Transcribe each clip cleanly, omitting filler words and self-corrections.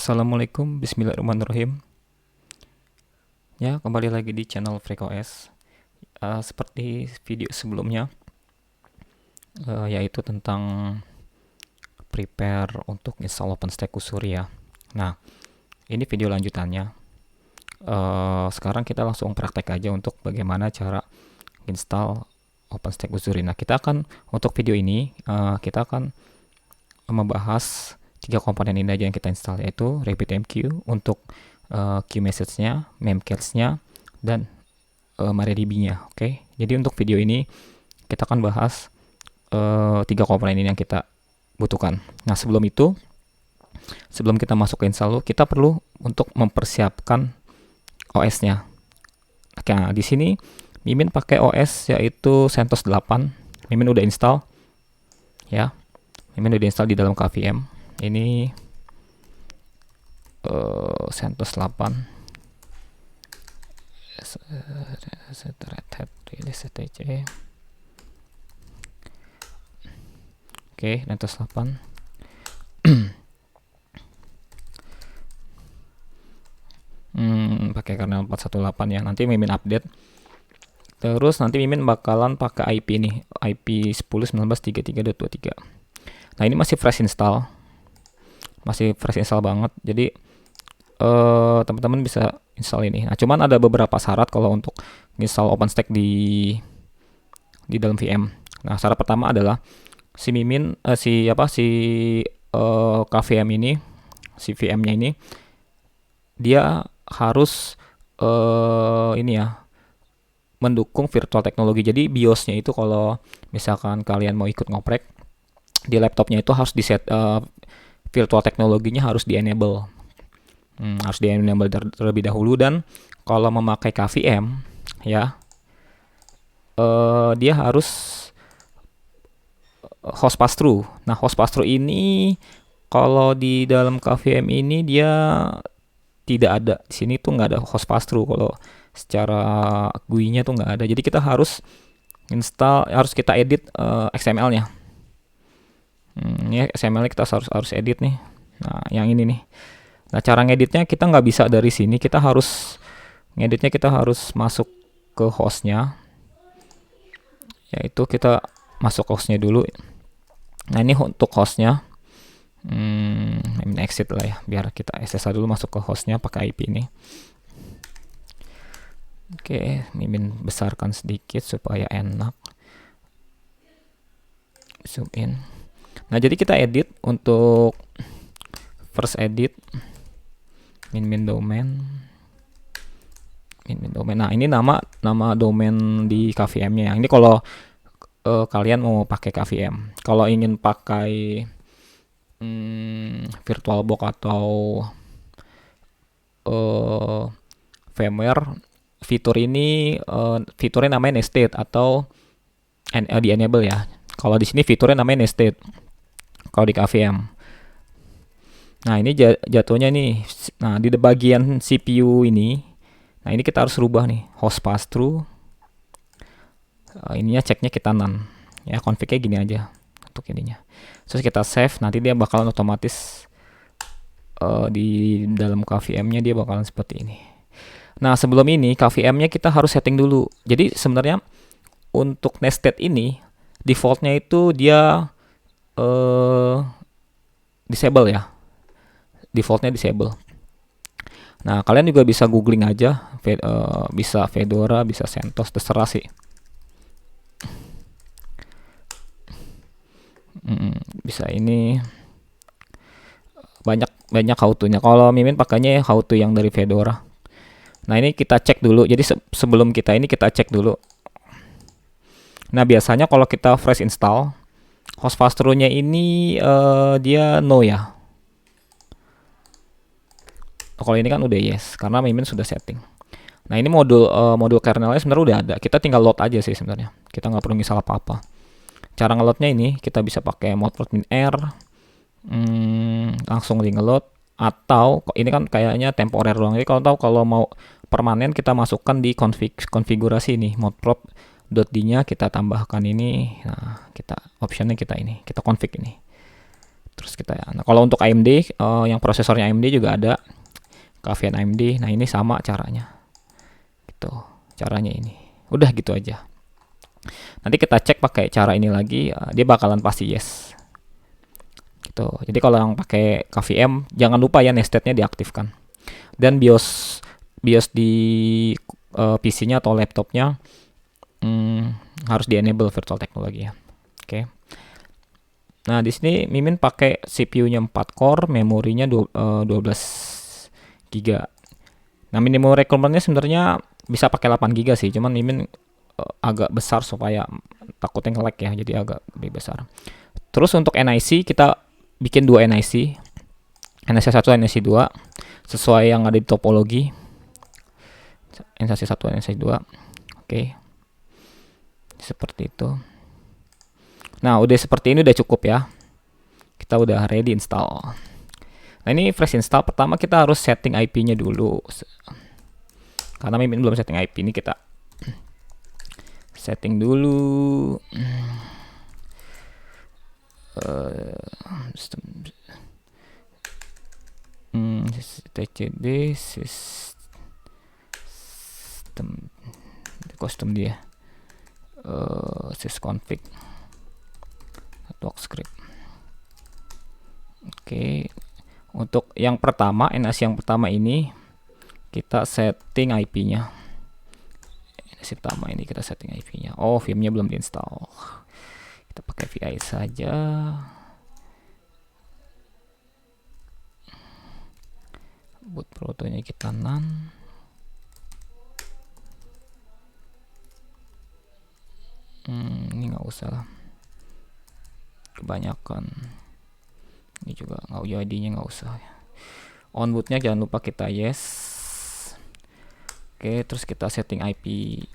Assalamualaikum, bismillahirrahmanirrahim. Ya, kembali lagi di channel FreakOS. Seperti video sebelumnya, yaitu tentang prepare untuk install OpenStack Kusuri ya. Nah, ini video lanjutannya. Sekarang kita langsung praktek aja untuk bagaimana cara install OpenStack Kusuri. Nah, untuk video ini, kita akan membahas 3 komponen ini aja yang kita install, yaitu RabbitMQ untuk queue message-nya, memcached-nya, dan MariaDB-nya. Oke, jadi untuk video ini kita akan bahas 3 komponen ini yang kita butuhkan. Nah, sebelum kita masuk ke install, kita perlu untuk mempersiapkan OS-nya. Nah, di sini Mimin pakai OS yaitu CentOS 8. Mimin udah install ya. Mimin udah install di dalam KVM. Ini CentOS 8 Red Hat release etc. Oke, CentOS 8. Pakai kernel 418 ya. Nanti Mimin update. Terus nanti Mimin bakalan pakai IP nih, IP 10.19.33.23. Nah, ini masih fresh install banget, jadi teman-teman bisa install ini. Nah, cuman ada beberapa syarat kalau untuk install OpenStack di dalam VM. Nah, syarat pertama adalah si KVM ini, si VM-nya ini dia harus mendukung virtual teknologi. Jadi BIOS-nya itu kalau misalkan kalian mau ikut ngoprek di laptopnya itu harus virtual teknologinya harus di-enable. Harus di-enable terlebih dahulu, dan kalau memakai KVM ya, dia harus host pass-through. Nah, host pass-through ini kalau di dalam KVM ini dia tidak ada. Di sini tuh nggak ada host pass-through, kalau secara GUI-nya tuh nggak ada. Jadi kita harus kita edit XML-nya. Ini XML-nya kita harus edit nih. Nah, yang ini nih. Nah, cara ngeditnya kita nggak bisa dari sini. Kita harus masuk ke hostnya. Yaitu kita masuk hostnya dulu. Nah, ini untuk hostnya. Exit lah ya, biar kita SSH dulu masuk ke hostnya pakai IP ini. Oke, Mimin besarkan sedikit supaya enak. Zoom in. Nah, jadi kita edit untuk first edit min domain. Nah, ini nama domain di KVM-nya. Ini kalau kalian mau pakai KVM. Kalau ingin pakai VirtualBox atau VMware, fiturnya namanya nested atau di enable ya. Kalau di sini fiturnya namanya nested. Kalau di KVM. Nah, ini jatuhnya nih. Nah, di bagian CPU ini. Nah, ini kita harus rubah nih. Host pass through. Ininya ceknya kita none. Ya, config-nya gini aja untuk ininya. Terus kita save. Nanti dia bakalan otomatis di dalam KVM-nya dia bakalan seperti ini. Nah, sebelum ini KVM-nya kita harus setting dulu. Jadi sebenarnya untuk nested ini defaultnya itu dia disable ya, defaultnya disable. Nah, kalian juga bisa googling aja, bisa Fedora, bisa CentOS, terserah sih. Bisa ini banyak how to-nya. Kalau Mimin pakainya how to yang dari Fedora. Nah, ini kita cek dulu. Jadi sebelum kita cek dulu. Nah, biasanya kalau kita fresh install, host pass-through-nya ini dia no ya. Kalau ini kan udah yes, karena Mimin sudah setting. Nah, ini modul kernelnya sebenarnya udah ada. Kita tinggal load aja sih sebenarnya. Kita nggak perlu install apa-apa. Cara ngeloadnya ini kita bisa pakai modprod-min-r, langsung di ngeload, atau ini kan kayaknya temporer doang. Jadi kalau mau permanen kita masukkan di konfigurasi ini modprod.d-nya kita tambahkan ini. Nah, optionnya kita config ini. Terus kita ya. Nah, kalau untuk AMD yang prosesornya AMD juga ada Cavian AMD. Nah, ini sama caranya. Gitu. Caranya ini. Udah gitu aja. Nanti kita cek pakai cara ini lagi, dia bakalan pasti yes. Gitu. Jadi kalau yang pakai KVM jangan lupa ya nested-nya diaktifkan. Dan BIOS di PC-nya atau laptopnya harus di enable virtual technology ya. Oke. Nah, di sini Mimin pakai CPU-nya 4 core, memorinya 12 GB. Nah, minimum requirement-nya sebenarnya bisa pakai 8 GB sih, cuman Mimin agak besar supaya takutnya nge-lag ya, jadi agak lebih besar. Terus untuk NIC kita bikin 2 NIC. NIC 1, NIC 2 sesuai yang ada di topologi. NIC 1, NIC 2. Oke. Seperti itu. Nah, udah seperti ini udah cukup ya. Kita udah ready install. Nah, ini fresh install. Pertama kita harus setting IP-nya dulu. Karena Mimin belum setting IP, ini kita setting dulu. TCD sistem custom dia. Sysconfig script. Oke. Untuk yang pertama, NIC yang pertama ini kita setting IP-nya. NIC pertama ini kita setting IP-nya. Oh, VM-nya belum diinstal. Kita pakai VI saja. Boot protonya kita none. Ini nggak usah lah, kebanyakan. Ini juga nggak UID-nya nggak usah. On bootnya jangan lupa kita yes. Oke, terus kita setting IP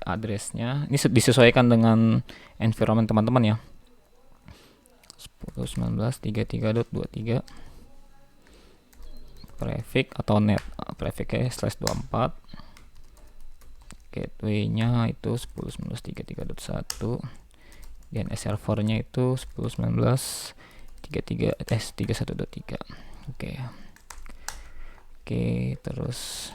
address-nya. Ini disesuaikan dengan environment teman-teman ya. 10.19.33.23 prefix atau net prefixnya /24. Gateway-nya itu 10.19.33.1. DNS servernya itu 10.19.31.3. Oke. Terus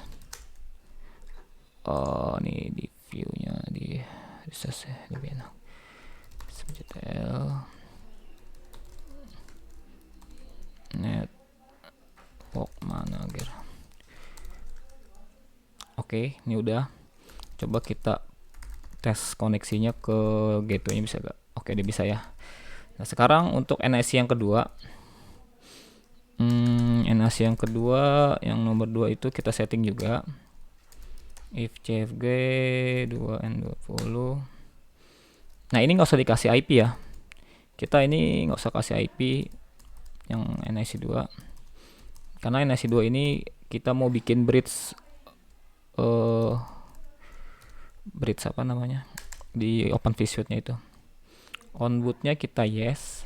ini di view-nya di resource lebih enak. SMCTL network manager. Oke, ini udah. Coba kita tes koneksinya ke gateway-nya bisa gak? Oke, dia bisa ya. Nah, sekarang untuk NIC yang kedua. NIC yang kedua, yang nomor 2 itu kita setting juga. If CFG 2N20. Nah, ini nggak usah dikasih IP ya. Kita ini nggak usah kasih IP yang NIC 2. Karena NIC 2 ini kita mau bikin bridge apa namanya di Open Visual-nya itu. On bootnya kita yes.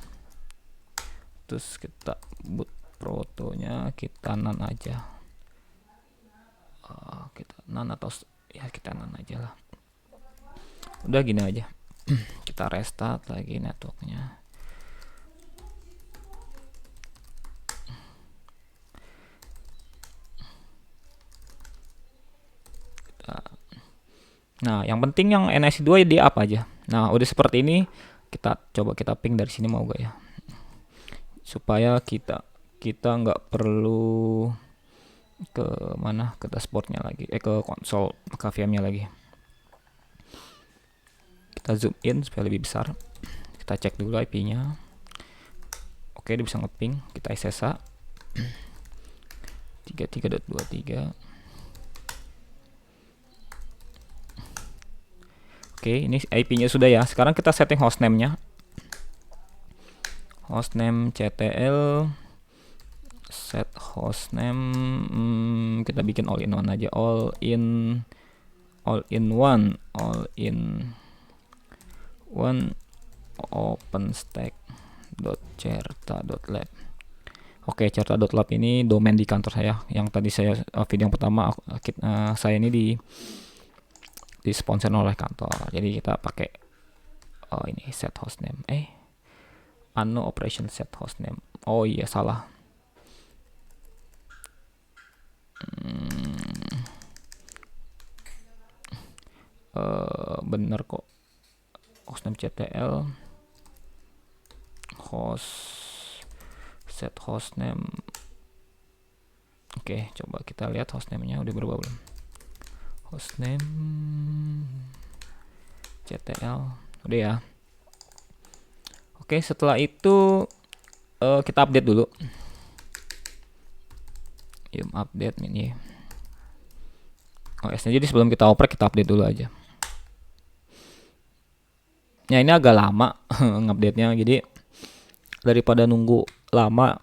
Terus kita boot protonya kita none aja. Kita none atau ya kita none aja lah. Udah gini aja. Kita restart lagi networknya. Nah, yang penting yang NIC 2 dia apa aja. Nah, udah seperti ini, kita coba kita ping dari sini mau gak ya? Supaya kita nggak perlu ke mana, ke dashboardnya lagi, ke konsol KVM-nya lagi. Kita zoom in supaya lebih besar. Kita cek dulu IP-nya. Oke, dia bisa ngeping. Kita SSH 33.23. Oke, ini IP-nya sudah ya. Sekarang kita setting hostname-nya. Hostname CTL set hostname, kita bikin all in one aja. All in one openstack.certa.lab. Oke, certa.lab ini domain di kantor saya. Yang tadi saya video yang pertama saya ini di sponsor oleh kantor. Jadi kita pakai ini set hostname. Unknown operation set hostname. Oh iya, salah. Hmm, bener kok. Hostname CTL, host, set hostname. Oke, coba kita lihat hostname-nya udah berubah belum. Hostname CTL udah ya. Oke, setelah itu kita update dulu. Yuk update ini OS-nya. Jadi sebelum kita oprek, kita update dulu aja. Ya ini agak lama ngupdate-nya, jadi daripada nunggu lama,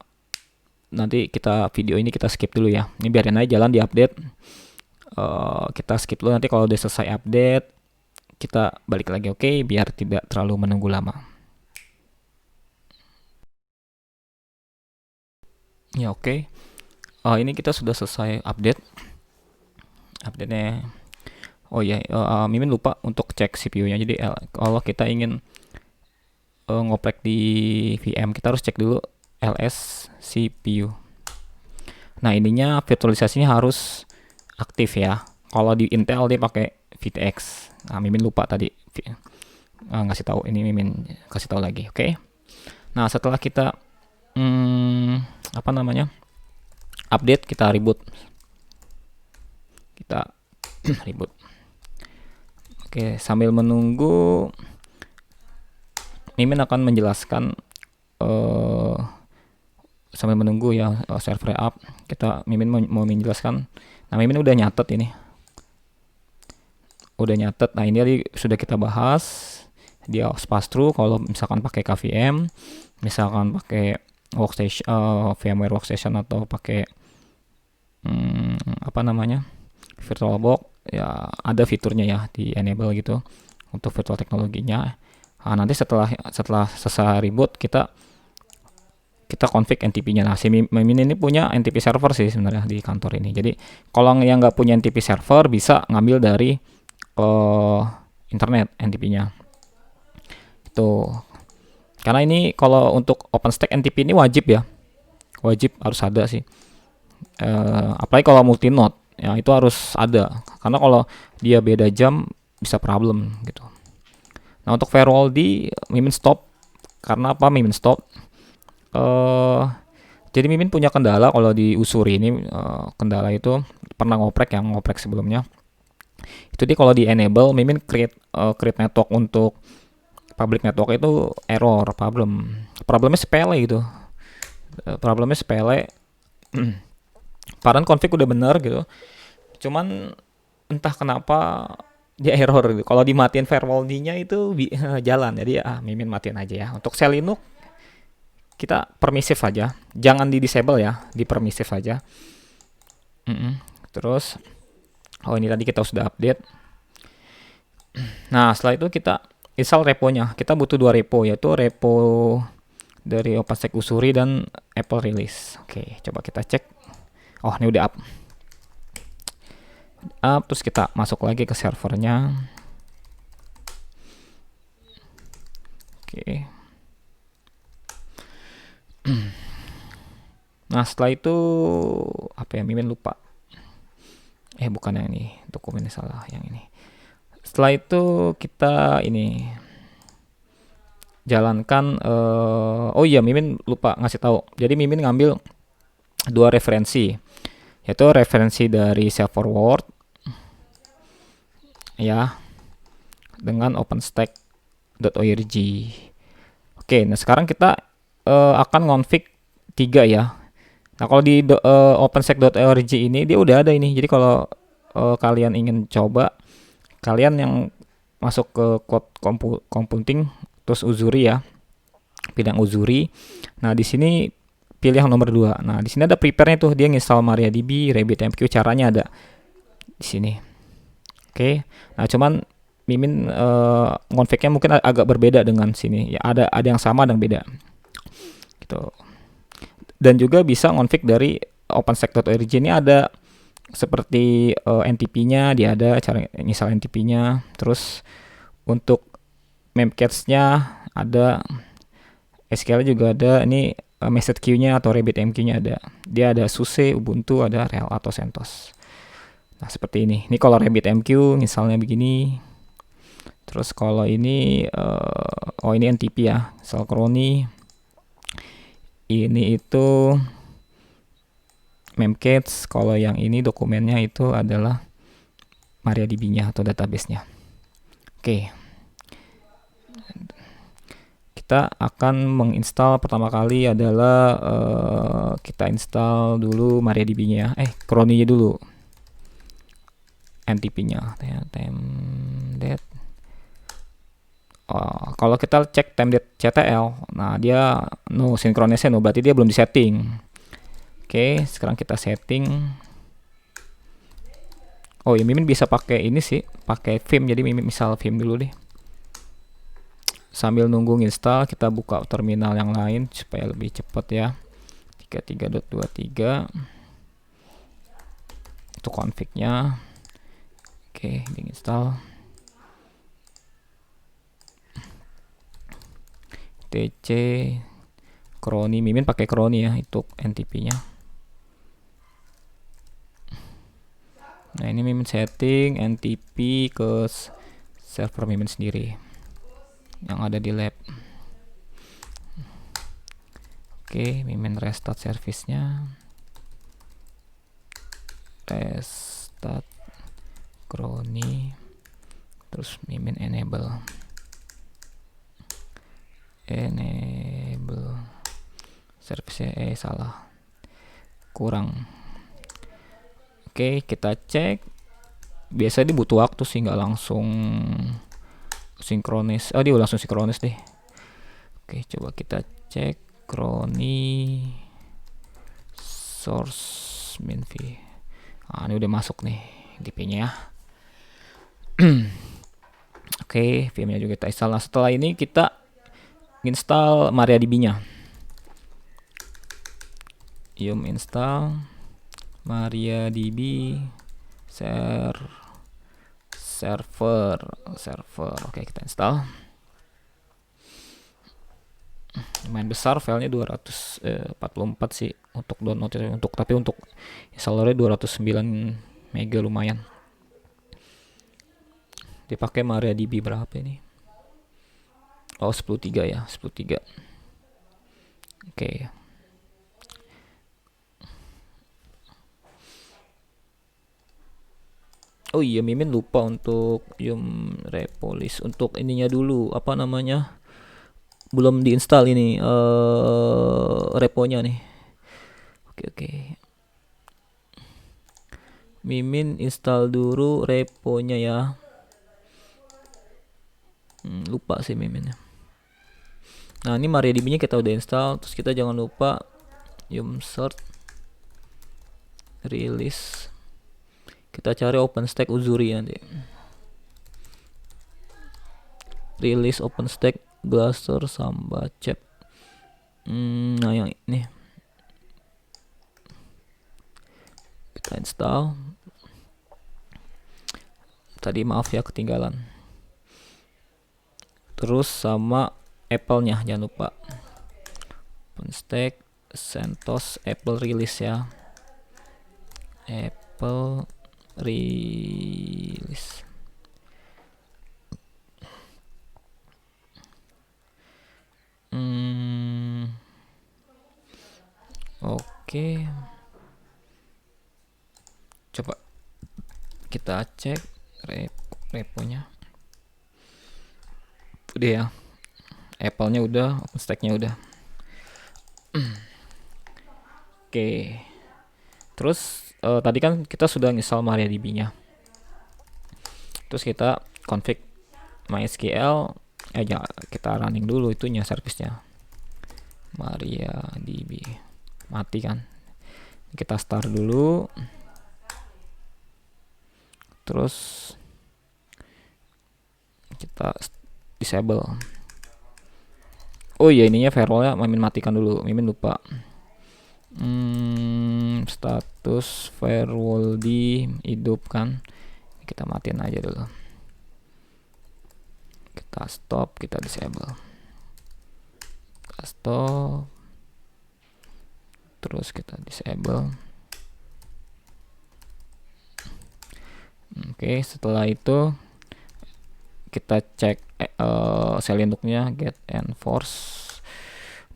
nanti kita video ini kita skip dulu ya. Ini biarin aja jalan di update. Kita skip dulu, nanti kalau udah selesai update kita balik lagi, oke? Biar tidak terlalu menunggu lama. Ya oke. Ini kita sudah selesai update. Update-nya. Oh ya, Mimin lupa untuk cek CPU-nya. Jadi kalau kita ingin ngoprek di VM, kita harus cek dulu ls CPU. Nah, ininya virtualisasinya harus aktif ya. Kalau di Intel dia pakai VTX. Nah, Mimin lupa tadi ngasih tahu. Ini Mimin kasih tahu lagi, oke? Nah, setelah kita apa namanya? Update, kita reboot. Kita reboot. Oke, sambil menunggu Mimin akan menjelaskan sambil menunggu ya server up. Mimin mau menjelaskan. Nah, Mimin udah nyatet ini. Udah nyatet. Nah, ini tadi sudah kita bahas. Dia pass through kalau misalkan pakai KVM, misalkan pakai workstation, VMware Workstation, atau pakai apa namanya, VirtualBox, ya ada fiturnya ya di enable gitu untuk virtual teknologinya. Nah, nanti setelah selesai reboot, kita config NTP-nya. Nah, si Mimin ini punya NTP server sih sebenarnya di kantor ini. Jadi kalau yang nggak punya NTP server, bisa ngambil dari internet NTP-nya. Itu karena ini kalau untuk OpenStack NTP ini wajib ya, wajib harus ada sih. Apalagi kalau multi node, ya itu harus ada. Karena kalau dia beda jam bisa problem gitu. Nah, untuk firewall Mimin stop. Karena apa Mimin stop? Jadi Mimin punya kendala kalau di Usuri ini. Kendala itu pernah ngoprek sebelumnya. Itu dia kalau di enable, Mimin create network untuk public network itu error, problemnya sepele gitu. Problemnya sepele. Padahal config udah bener gitu. Cuman entah kenapa dia error gitu. Kalau dimatiin firewall-nya itu jalan. Jadi Mimin matiin aja ya. Untuk shell Linux kita permisif aja. Jangan di disable ya, di permisif aja. Terus ini tadi kita sudah update. Nah, setelah itu kita install reponya. Kita butuh 2 repo, yaitu repo dari OpenStack Usuri dan Apple Release. Oke, coba kita cek. Oh, ini udah up. Terus kita masuk lagi ke servernya. Oke. Nah, setelah itu apa ya, Mimin lupa. Bukan yang ini, dokumennya salah, yang ini. Setelah itu kita ini jalankan. Oh iya, Mimin lupa ngasih tahu. Jadi Mimin ngambil 2 referensi, yaitu referensi dari Serverworld ya, dengan OpenStack.org. Oke, nah sekarang kita akan ngonfig 3 ya. Nah, kalau di OpenStack.org ini dia udah ada ini. Jadi kalau kalian ingin coba, kalian yang masuk ke cloud computing terus Usuri ya, bidang Usuri. Nah, di sini pilih yang nomor 2. Nah, di sini ada prepare-nya tuh, dia nginstal MariaDB, RabbitMQ, caranya ada di sini. Oke. Nah, cuman Mimin ngonfignya mungkin agak berbeda dengan sini. Ya, ada yang sama, ada yang beda. Gitu. Dan juga bisa ngonfig dari OpenStack.org ini, ada seperti NTP-nya, dia ada cara nginstal NTP-nya. Terus untuk memcached-nya ada, SQL juga ada. Ini message queue-nya atau RabbitMQ-nya ada. Dia ada SUSE, Ubuntu, ada RHEL atau CentOS. Nah, seperti ini. Ini kalau RabbitMQ misalnya begini. Terus kalau ini ini NTP ya, Salcrony. Ini itu Memcached. Kalau yang ini dokumennya itu adalah MariaDB-nya atau database-nya. Oke. Kita akan menginstal pertama kali adalah kita install dulu MariaDB-nya, Crony-nya dulu, NTP-nya, temdet. Kalau kita cek temdet.ctl, nah dia no synchronize no, berarti dia belum disetting. Oke, sekarang kita setting. Oh ya, Mimin bisa pakai ini sih, pakai Vim. Jadi Mimin misal Vim dulu deh. Sambil nunggu install, kita buka terminal yang lain supaya lebih cepat ya. 33.23 untuk config-nya. Oke, diinstal. TC Crony, Mimin pakai Crony ya untuk NTP-nya. Nah, ini Mimin setting NTP ke server Mimin sendiri yang ada di lab. Oke, Mimin restart service-nya. Restart Crony. Terus Mimin enable service-nya, salah, kurang. Oke, kita cek. Biasanya dia butuh waktu sih, nggak langsung sinkronis. Dia langsung sinkronis deh. Oke, coba kita cek Crony source minv. Ini udah masuk nih DP-nya ya. Oke, VM-nya juga kita install. Nah, setelah ini kita install MariaDB-nya. Yum install MariaDB server. Oke, kita install. Lumayan besar filenya, 244 sih untuk download, tapi untuk installernya 209 mega, lumayan. Dipakai MariaDB berapa ini? 10.3 ya, 10.3. Oke. Oh iya, Mimin lupa untuk Yum Repolis. Untuk ininya dulu, apa namanya? Belum diinstal ini reponya nih. Oke. Mimin install dulu reponya ya. Lupa sih Mimin. Nah, ini MariaDB-nya kita udah install. Terus kita jangan lupa Yum search release. Kita cari OpenStack Uzuri nanti. Release OpenStack Glacier Samba Cep. Nah, yang ini kita install. Tadi maaf ya ketinggalan. Terus sama Apple-nya jangan lupa. OpenStack CentOS Apple release ya. Apple release. Oke. Coba kita cek reponya. Udah ya. Apple-nya udah, OpenStack-nya udah. Oke. Terus tadi kan kita sudah install MariaDB-nya. Terus kita config MySQL, kita running dulu itunya, service-nya. MariaDB. Mati kan. Kita start dulu. Terus kita disable. Oh iya, ininya firewallnya Mimin matikan dulu. Mimin lupa. Status firewall di hidup kan. Kita matiin aja dulu. Kita stop, kita disable. Kita stop. terus kita disable. Oke, setelah itu kita cek shell induknya get enforce.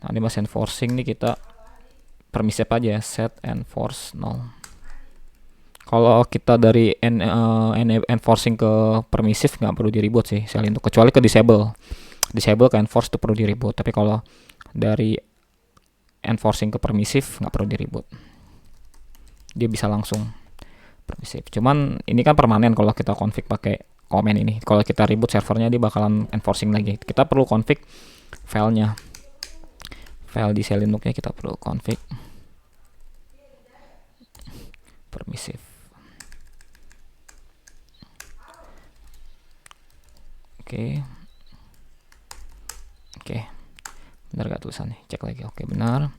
Nah, ini masih enforcing nih, kita permissive aja, set enforce 0. Kalau kita dari enforcing ke permissive nggak perlu di reboot sih shell induk, kecuali ke disable ke enforce itu perlu di reboot, tapi kalau dari enforcing ke permissive nggak perlu di reboot, dia bisa langsung permissive. Cuman ini kan permanen kalau kita config pakai comment ini. Kalau kita reboot servernya dia bakalan enforcing lagi. Kita perlu config filenya, file di shell induknya kita perlu config permissive. Oke, benar gak tulisannya? Cek lagi. Oke, benar.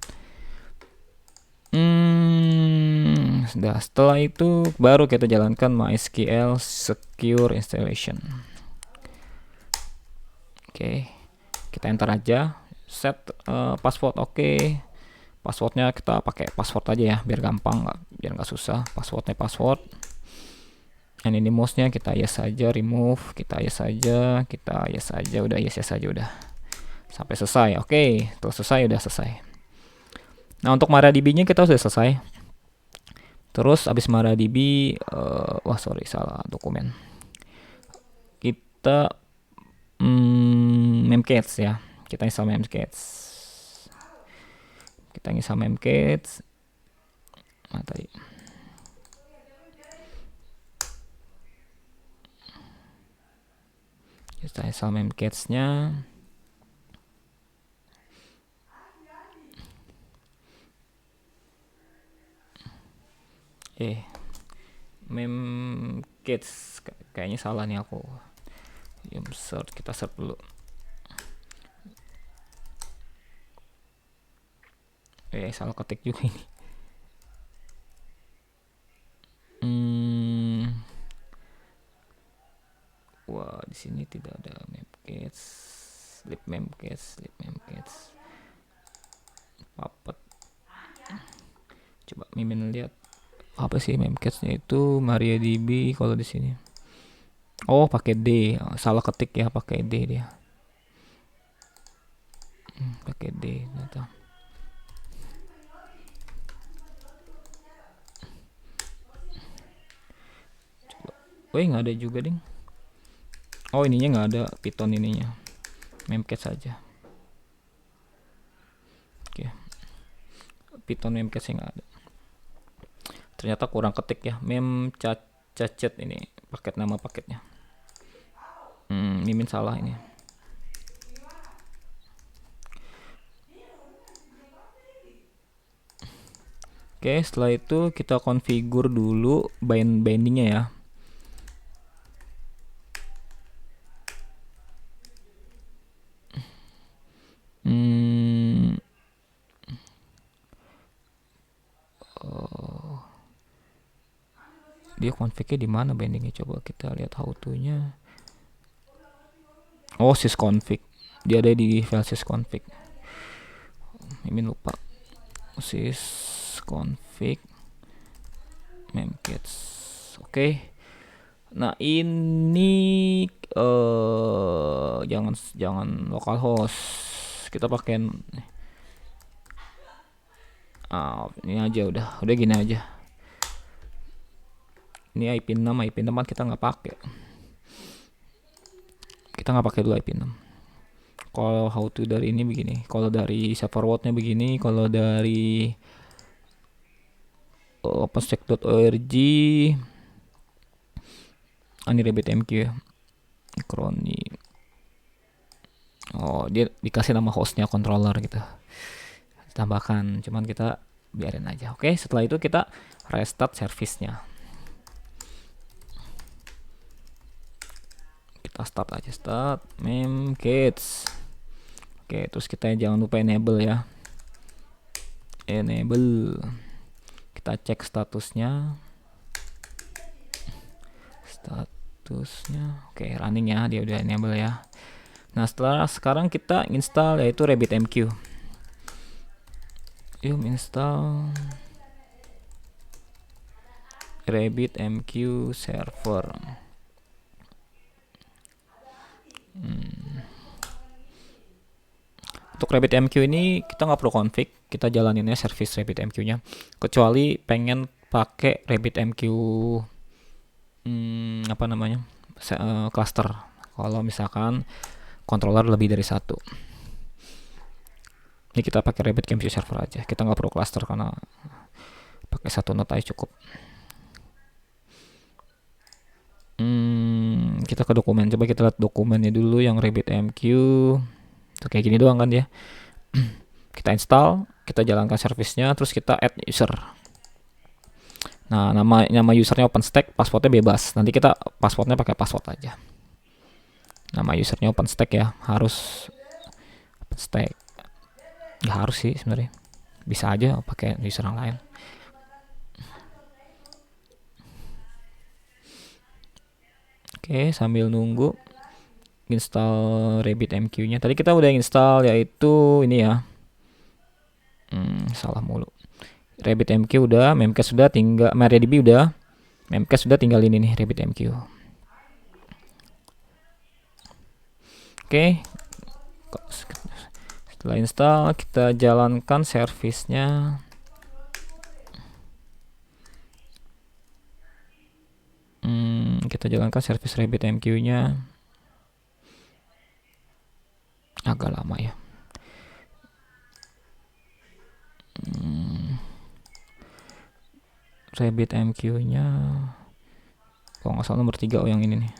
Sudah, setelah itu baru kita jalankan MySQL secure installation. Oke, kita enter aja, set password. Oke, passwordnya kita pakai password aja ya, biar gampang, biar nggak susah. Passwordnya password. And ini mouse-nya kita yes saja, remove kita yes saja, kita yes saja, udah yes saja udah sampai selesai. Oke, setelah selesai udah selesai. Nah, untuk MariaDB-nya kita sudah selesai. Terus abis MariaDB, wah sorry salah dokumen. Kita Memcached ya. Kita install Memcached. Kita install Memcached. Nah, tadi. Kita install Memcached-nya. Memcached kayaknya salah nih aku. Search, kita search dulu. Salah ketik juga ini. Wah, di sini tidak ada Memcached. Lib Memcached. Puppet. Coba Mimin lihat apa sih Memcached-nya itu. MariaDB kalau di sini. Oh, pakai D. Salah ketik ya, pakai D dia. Pakai D ternyata. Coba. Nggak ada juga, ding. Oh, ininya nggak ada, Python ininya. Memcached saja. Oke. Python Memcached nggak ada. Ternyata kurang ketik ya. Memcached ini paket nama paketnya. Mimin salah ini. Oke, setelah itu kita configure dulu bindingnya ya. Dia config-nya di mana bindingnya? Coba kita lihat how to-nya. Oh, sysconfig. Dia ada di file sysconfig. Mimin lupa. Sysconfig Memcached. Oke. Nah, ini jangan localhost. Kita pakai ini aja udah gini aja. Ini IP6 kan kita nggak pakai. Kita nggak pakai dulu IP6. Kalau how to dari ini begini. Kalau dari serverword-nya begini. Kalau dari openstack.org ini RabbitMQ ya. Crony. Oh, dia dikasih nama hostnya controller gitu. Tambahkan, cuman kita biarin aja. Oke, setelah itu kita restart service-nya. Kita start aja, start Memcached. Oke, terus kita jangan lupa enable ya. Enable. Kita cek statusnya. Oke, running ya, dia udah enable ya. Nah, sekarang kita install yaitu RabbitMQ. Yuk install RabbitMQ server. Untuk RabbitMQ ini kita nggak perlu config, kita jalaninnya service RabbitMQ-nya. Kecuali pengen pakai RabbitMQ apa namanya cluster. Kalau misalkan controller lebih dari satu. Ini kita pakai RabbitMQ server aja. Kita nggak perlu cluster karena pakai satu node aja cukup. Kita ke dokumen. Coba kita lihat dokumennya dulu yang RabbitMQ. Tuh kayak gini doang kan ya. Kita install, kita jalankan servicenya, terus kita add user. Nah, nama usernya OpenStack, passwordnya bebas. Nanti kita passwordnya pakai password aja. Nama usernya OpenStack ya, harus OpenStack. Nggak harus sih sebenarnya, bisa aja pakai user yang lain. Oke, sambil nunggu install RabbitMQ-nya. Tadi kita udah install yaitu ini ya. Salah mulu. RabbitMQ udah, Memcache sudah, tinggal MariaDB udah. Memcache sudah, tinggal ini nih RabbitMQ. Oke. Setelah install, kita jalankan service-nya. Kita jalankan service RabbitMQ-nya. Agak lama ya. RabbitMQ-nya kalau nggak salah nomor 3 yang ini nih.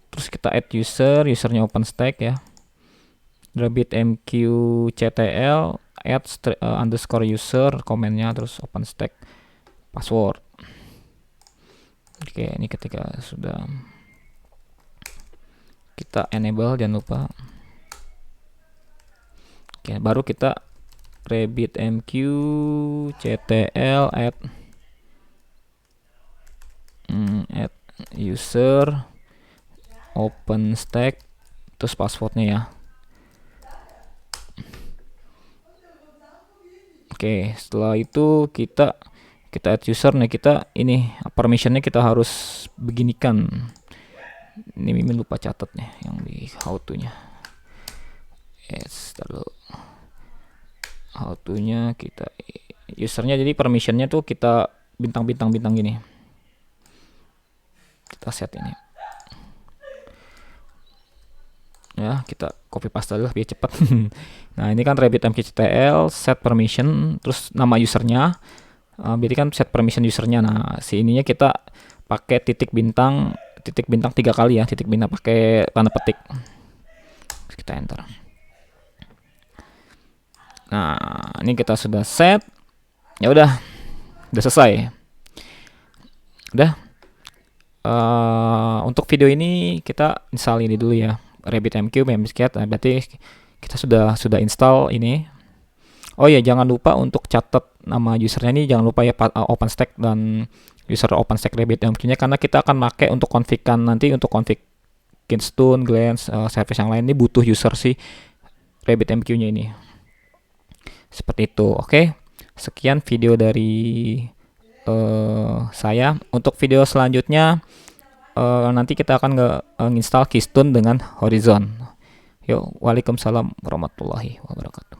Terus kita add user, usernya OpenStack ya. RabbitMQ CTL add underscore user, komennya terus OpenStack password. Oke, ini ketika sudah kita enable, jangan lupa. Oke, baru kita RabbitMQ CTL add user OpenStack terus passwordnya ya. Oke, setelah itu kita add user. Nah, kita ini permissionnya kita harus beginikan. Ini Mimin lupa catat nih yang di how to-nya. Terus how to-nya kita usernya, jadi permissionnya tuh kita bintang gini. Kita set ini. Ya, kita copy paste dulu biar cepat. Nah, ini kan RabbitMQ CTL set permission, terus nama usernya. Berarti kan set permission usernya. Nah, si ininya kita pakai titik bintang 3 kali ya, titik bintang pakai tanda petik. Terus kita enter. Nah, ini kita sudah set. Ya udah selesai. Udah. Untuk video ini kita install ini dulu ya, RabbitMQ Memcache. Nah, berarti kita sudah install ini. Oh ya, jangan lupa untuk catat nama usernya ini, jangan lupa ya OpenStack dan user OpenStack RabbitMQ-nya, karena kita akan pakai untuk config-kan nanti, untuk config Keystone, Glance, service yang lain ini butuh user si RabbitMQ-nya ini. Seperti itu. Oke. Sekian video dari saya. Untuk video selanjutnya nanti kita akan nge-install Keystone dengan Horizon. Yuk, waalaikumsalam warahmatullahi wabarakatuh.